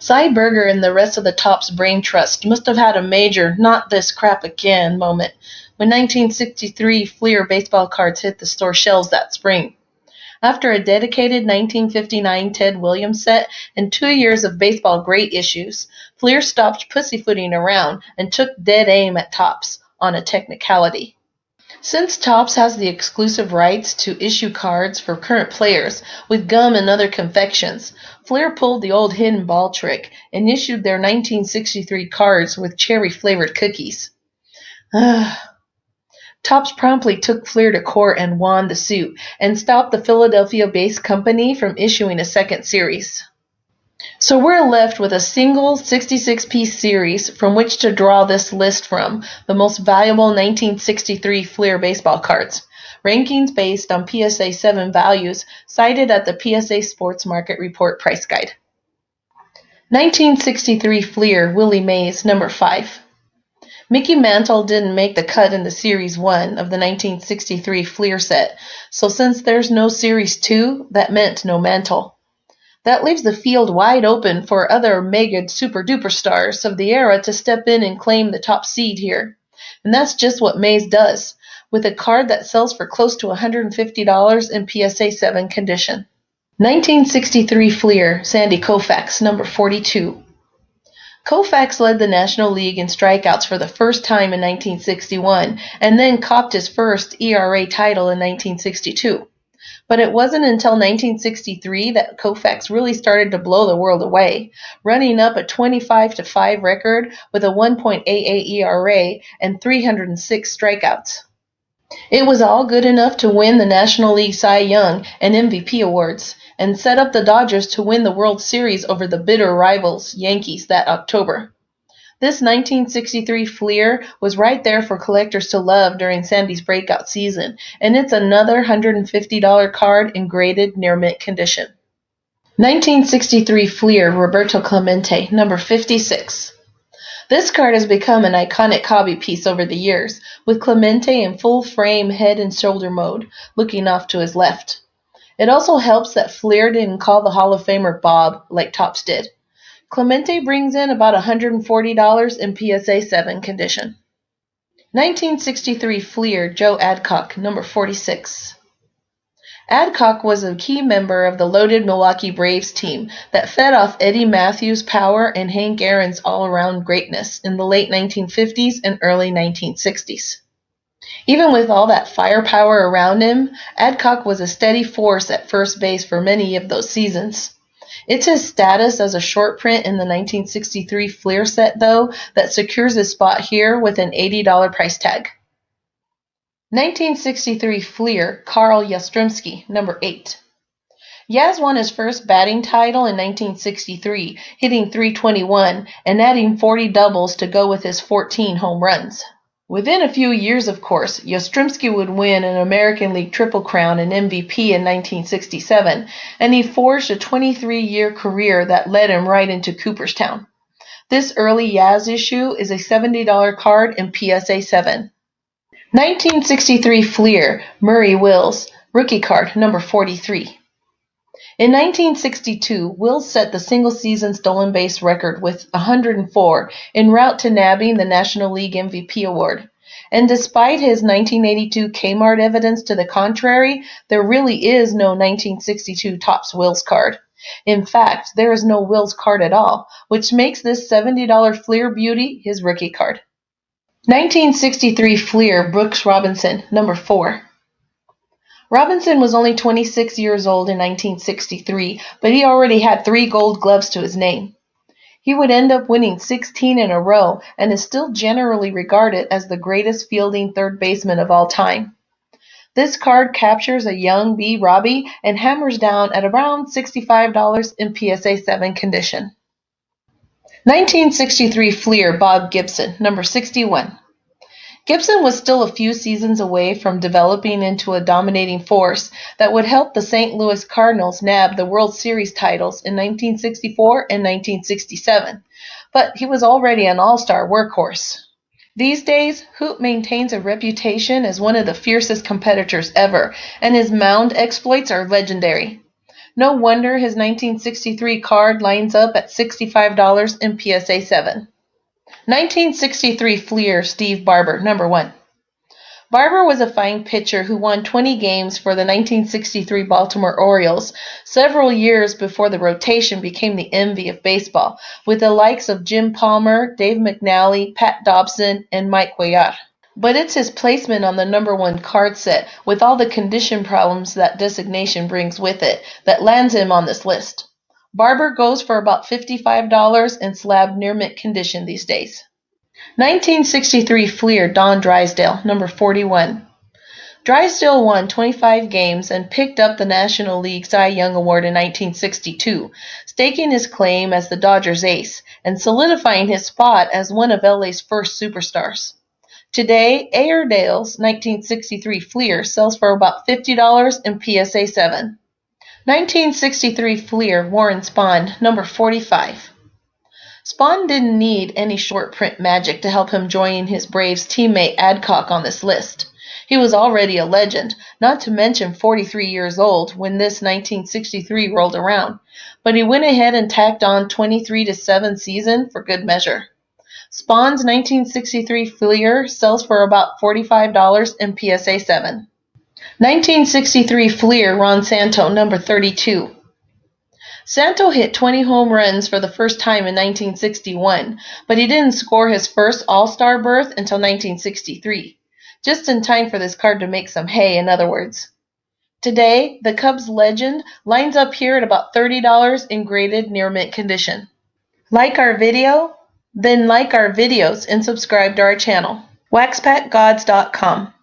Sigh, Berger and the rest of the Topps brain trust must have had a major "not this crap again" moment when 1963 Fleer baseball cards hit the store shelves that spring. After a dedicated 1959 Ted Williams set and 2 years of baseball great issues, Fleer stopped pussyfooting around and took dead aim at Topps on a technicality. Since Topps has the exclusive rights to issue cards for current players with gum and other confections, Fleer pulled the old hidden ball trick and issued their 1963 cards with cherry-flavored cookies. Topps promptly took Fleer to court and won the suit, and stopped the Philadelphia-based company from issuing a second series. So we're left with a single 66-piece series from which to draw this list from, the most valuable 1963 Fleer baseball cards. Rankings based on PSA 7 values cited at the PSA Sports Market Report Price Guide. 1963 Fleer Willie Mays, number 5. Mickey Mantle didn't make the cut in the Series 1 of the 1963 Fleer set, so since there's no Series 2, that meant no Mantle. That leaves the field wide open for other mega super duper stars of the era to step in and claim the top seed here. And that's just what Mays does, with a card that sells for close to $150 in PSA 7 condition. 1963 Fleer Sandy Koufax, number 42. Koufax led the National League in strikeouts for the first time in 1961, and then copped his first ERA title in 1962. But it wasn't until 1963 that Koufax really started to blow the world away, running up a 25-5 record with a 1.88 ERA and 306 strikeouts. It was all good enough to win the National League Cy Young and MVP awards, and set up the Dodgers to win the World Series over the bitter rivals Yankees that October. This 1963 Fleer was right there for collectors to love during Sandy's breakout season, and it's another $150 card in graded near mint condition. 1963 Fleer Roberto Clemente, number 56. This card has become an iconic hobby piece over the years, with Clemente in full frame head and shoulder mode, looking off to his left. It also helps that Fleer didn't call the Hall of Famer Bob like Topps did. Clemente brings in about $140 in PSA 7 condition. 1963 Fleer Joe Adcock, number 46. Adcock was a key member of the loaded Milwaukee Braves team that fed off Eddie Matthews' power and Hank Aaron's all-around greatness in the late 1950s and early 1960s. Even with all that firepower around him, Adcock was a steady force at first base for many of those seasons. It's his status as a short print in the 1963 Fleer set, though, that secures his spot here with an $80 price tag. 1963 Fleer Carl Yastrzemski, number 8. Yaz won his first batting title in 1963, hitting .321 and adding 40 doubles to go with his 14 home runs. Within a few years, of course, Yastrzemski would win an American League Triple Crown and MVP in 1967, and he forged a 23-year career that led him right into Cooperstown. This early Yaz issue is a $70 card in PSA 7. 1963 Fleer Murray Wills, rookie card, number 43. In 1962, Wills set the single-season stolen base record with 104 en route to nabbing the National League MVP award. And despite his 1982 Kmart evidence to the contrary, there really is no 1962 Topps Wills card. In fact, there is no Wills card at all, which makes this $70 Fleer beauty his rookie card. 1963 Fleer Brooks Robinson, number 4. Robinson was only 26 years old in 1963, but he already had 3 gold gloves to his name. He would end up winning 16 in a row and is still generally regarded as the greatest fielding third baseman of all time. This card captures a young B. Robbie and hammers down at around $65 in PSA 7 condition. 1963 Fleer Bob Gibson, number 61. Gibson was still a few seasons away from developing into a dominating force that would help the St. Louis Cardinals nab the World Series titles in 1964 and 1967, but he was already an all-star workhorse. These days, Hoop maintains a reputation as one of the fiercest competitors ever, and his mound exploits are legendary. No wonder his 1963 card lines up at $65 in PSA 7. 1963 Fleer Steve Barber, number 1. Barber was a fine pitcher who won 20 games for the 1963 Baltimore Orioles several years before the rotation became the envy of baseball, with the likes of Jim Palmer, Dave McNally, Pat Dobson, and Mike Cuellar. But it's his placement on the number 1 card set, with all the condition problems that designation brings with it, that lands him on this list. Barber goes for about $55 and slab near mint condition these days. 1963 Fleer Don Drysdale, number 41. Drysdale won 25 games and picked up the National League Cy Young Award in 1962, staking his claim as the Dodgers' ace and solidifying his spot as one of LA's first superstars. Today, Airedale's 1963 Fleer sells for about $50 in PSA 7. 1963 Fleer Warren Spahn, number 45. Spahn didn't need any short print magic to help him join his Braves teammate Adcock on this list. He was already a legend, not to mention 43 years old when this 1963 rolled around, but he went ahead and tacked on 23-7 season for good measure. Spahn's 1963 Fleer sells for about $45 in PSA 7. 1963 Fleer Ron Santo, number 32. Santo hit 20 home runs for the first time in 1961, but he didn't score his first All-Star berth until 1963, just in time for this card to make some hay, in other words. Today, the Cubs legend lines up here at about $30 in graded near mint condition. Like our video? Then like our videos and subscribe to our channel. waxpackgods.com